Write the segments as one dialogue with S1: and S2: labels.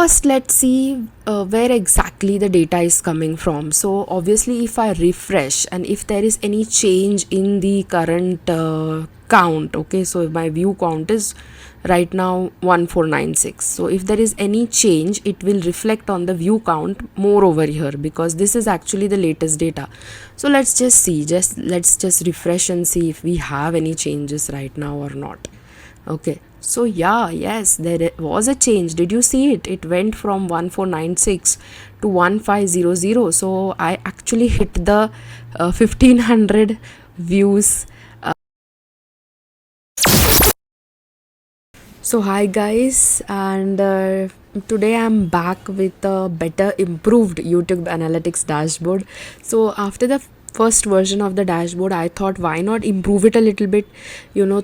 S1: First, let's see where exactly the data is coming from. So obviously, if I refresh and if there is any change in the current count, okay, so my view count is right now 1496. So if there is any change, it will reflect on the view count more over here, because this is actually the latest data. So let's just see, let's just refresh and see if we have any changes right now or not. Okay, so yeah, yes, there was a change. Did you see it? It went from 1496 to 1500. So I actually hit the 1500 views. So hi guys, and today I'm back with a better improved YouTube analytics dashboard. So after the first version of the dashboard, I thought why not improve it a little bit,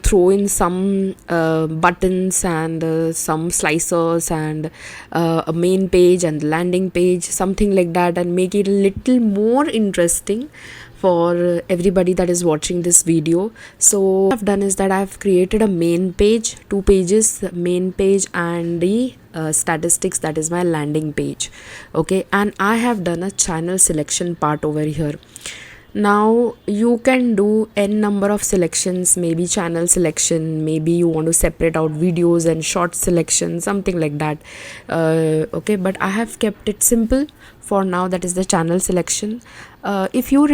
S1: throw in some buttons and some slicers and a main page and landing page, something like that, and make it a little more interesting for everybody that is watching this video. So what I've done is that I've created a main page, two pages, main page and the statistics, that is my landing page. Okay, and I have done a channel selection part over here. Now you can do n number of selections, maybe channel selection, maybe you want to separate out videos and short selection, something like that. Okay, but I have kept it simple for now, that is the channel selection. If you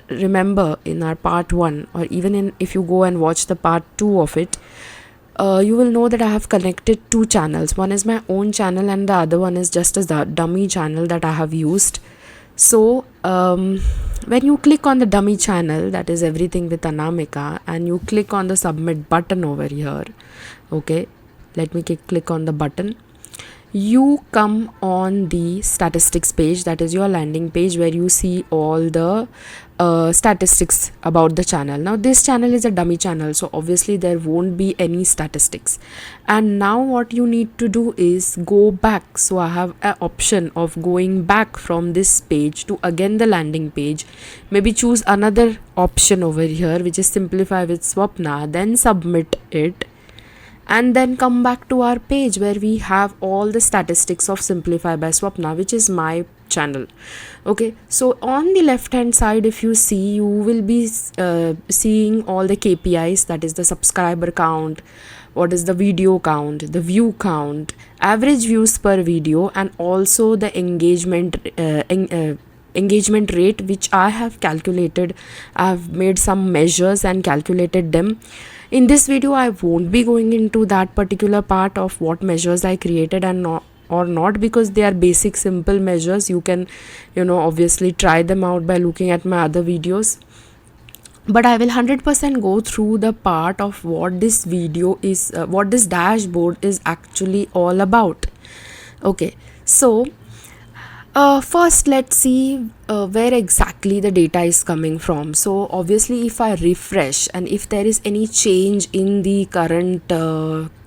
S1: remember in our part 1, or even if you go and watch the part 2 of it, you will know that I have connected two channels. One is my own channel and the other one is just a dummy channel that I have used. So when you click on the dummy channel, that is everything with Anamika, and you click on the submit button over here, okay, let me click on the button, you come on the statistics page, that is your landing page, where you see all the statistics about the channel. Now this channel is a dummy channel, so obviously there won't be any statistics. And now what you need to do is go back. So I have an option of going back from this page to again the landing page. Maybe choose another option over here, which is simplify with Swapna, then submit it, and then come back to our page where we have all the statistics of Simplify by Swapna, which is my channel. Okay, so on the left hand side, if you see, you will be seeing all the KPIs, that is the subscriber count, what is the video count, the view count, average views per video, and also the engagement rate, which I have calculated. I've made some measures and calculated them. In this video, I won't be going into that particular part of what measures I created and not, because they are basic simple measures. You can obviously try them out by looking at my other videos, but I will 100% go through the part of what this video is, what this dashboard is actually all about. Okay, so first, let's see where exactly the data is coming from. So obviously, if I refresh and if there is any change in the current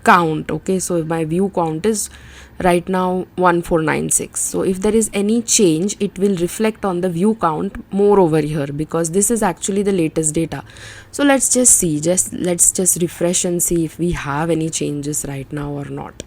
S1: count, okay, so my view count is right now 1496. So if there is any change, it will reflect on the view count more over here, because this is actually the latest data. So let's just see, let's just refresh and see if we have any changes right now or not.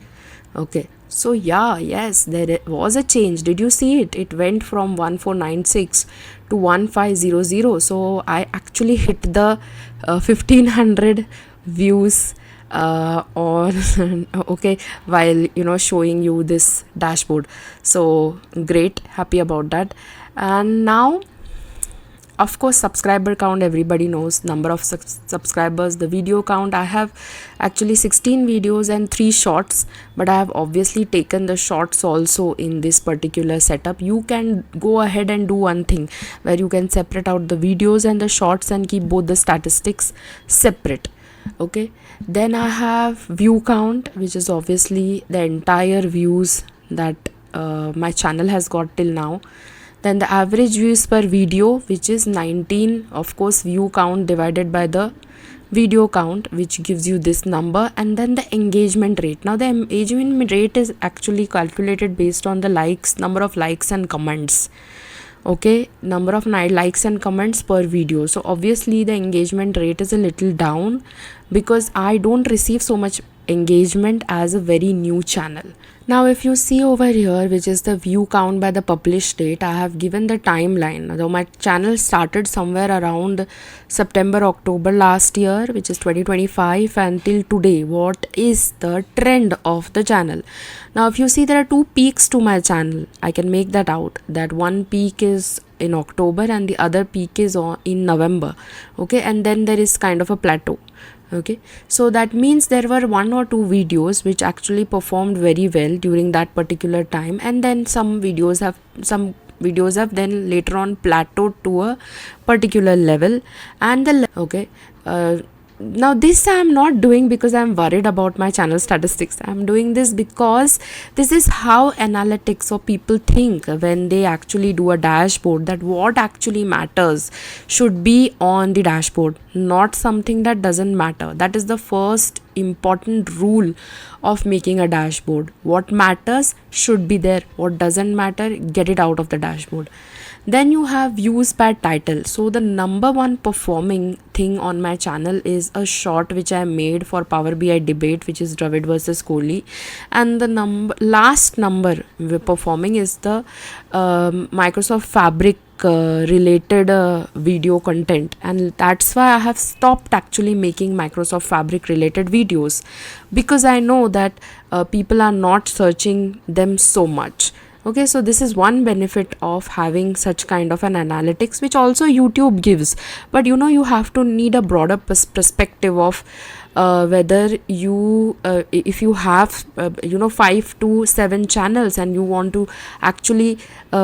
S1: Okay, so yeah, yes, there was a change. Did you see it? It went from 1496 to 1500. So I actually hit the 1500 views on okay, while showing you this dashboard. So great, happy about that. And now, of course, subscriber count, everybody knows, number of subscribers. The video count, I have actually 16 videos and 3 shorts, but I have obviously taken the shorts also in this particular setup. You can go ahead and do one thing where you can separate out the videos and the shorts and keep both the statistics separate. Okay, then I have view count, which is obviously the entire views that my channel has got till now. Then the average views per video, which is 19, of course, view count divided by the video count, which gives you this number. And then the engagement rate. Now the engagement rate is actually calculated based on the likes, number of likes and comments. Okay, number of likes and comments per video. So obviously the engagement rate is a little down, because I don't receive so much engagement as a very new channel. Now, if you see over here, which is the view count by the published date, I have given the timeline. Though my channel started somewhere around September, October last year, which is 2025, until today, what is the trend of the channel? Now, if you see, there are two peaks to my channel. I can make that out. That one peak is in October and the other peak is in November. Okay, and then there is kind of a plateau. Okay, so that means there were one or two videos which actually performed very well during that particular time, and then some videos have then later on plateaued to a particular level. And now this I am not doing because I am worried about my channel statistics. I am doing this because this is how analytics or people think when they actually do a dashboard, that what actually matters should be on the dashboard, not something that doesn't matter. That is the first important rule of making a dashboard. What matters should be there, what doesn't matter, get it out of the dashboard. Then you have views by title. So the number one performing thing on my channel is a short which I made for Power BI debate, which is Dravid versus Kohli, and the last number performing is the Microsoft Fabric related video content, and that's why I have stopped actually making Microsoft Fabric related videos, because I know that people are not searching them so much. Okay, so this is one benefit of having such kind of an analytics, which also YouTube gives. But you have to need a broader perspective of whether you if you have 5 to 7 channels and you want to actually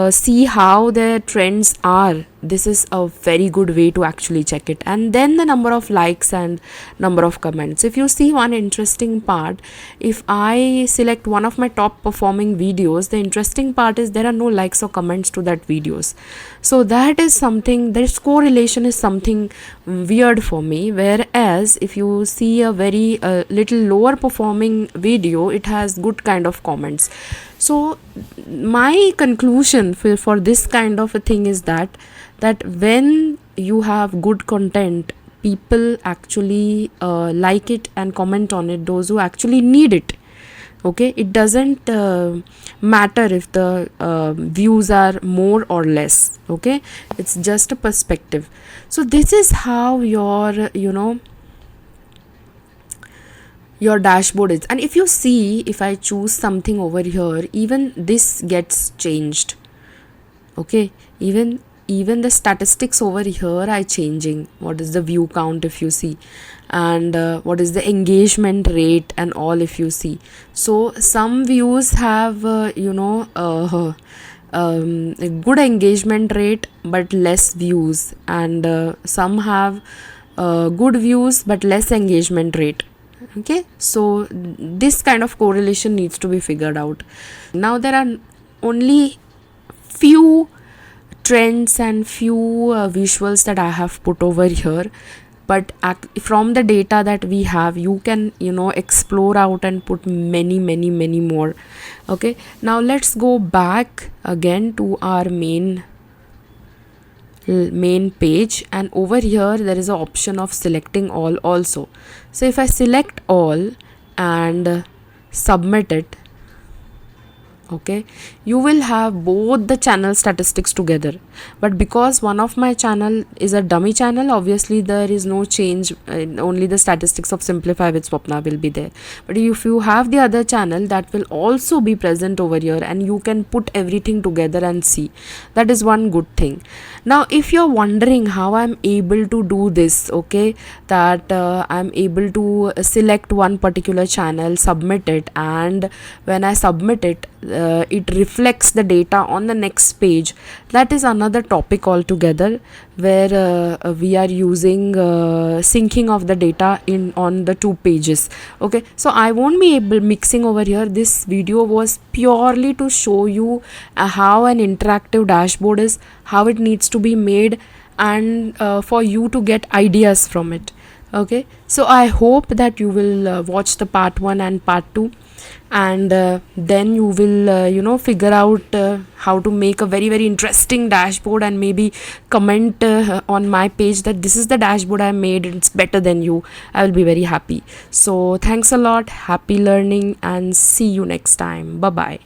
S1: see how their trends are. This is a very good way to actually check it. And then the number of likes and number of comments. If you see one interesting part, if I select one of my top performing videos, the interesting part is there are no likes or comments to that videos. So that is something, this correlation is something weird for me. Whereas if you see a very little lower performing video, it has good kind of comments. So my conclusion for this kind of a thing is that when you have good content, people actually like it and comment on it, those who actually need it. Okay, it doesn't matter if the views are more or less. Okay, it's just a perspective. So this is how your dashboard is. And if you see, if I choose something over here, even this gets changed. Okay, even the statistics over here are changing. What is the view count, if you see, and what is the engagement rate and all, if you see. So some views have a good engagement rate but less views, and some have good views but less engagement rate. Okay, so this kind of correlation needs to be figured out. Now there are only few trends and few visuals that I have put over here, but from the data that we have, you can explore out and put many more. Okay, now let's go back again to our main page, and over here there is an option of selecting all also. So if I select all and submit it, okay, you will have both the channel statistics together. But because one of my channel is a dummy channel, obviously there is no change, only the statistics of Simplify with Swapna will be there. But if you have the other channel, that will also be present over here, and you can put everything together and see. That is one good thing. Now if you're wondering how I'm able to do this, okay, that I'm able to select one particular channel, submit it, and when I submit it, it reflects the data on the next page. That is another topic altogether, where we are using syncing of the data on the 2 pages. Okay, so I won't be able mixing over here. This video was purely to show you how an interactive dashboard is, how it needs to be made, and for you to get ideas from it. Okay, so I hope that you will watch the part 1 and part 2, and then you will figure out how to make a very very interesting dashboard, and maybe comment on my page that this is the dashboard I made, it's better than you. I will be very happy. So thanks a lot, happy learning, and see you next time. Bye bye.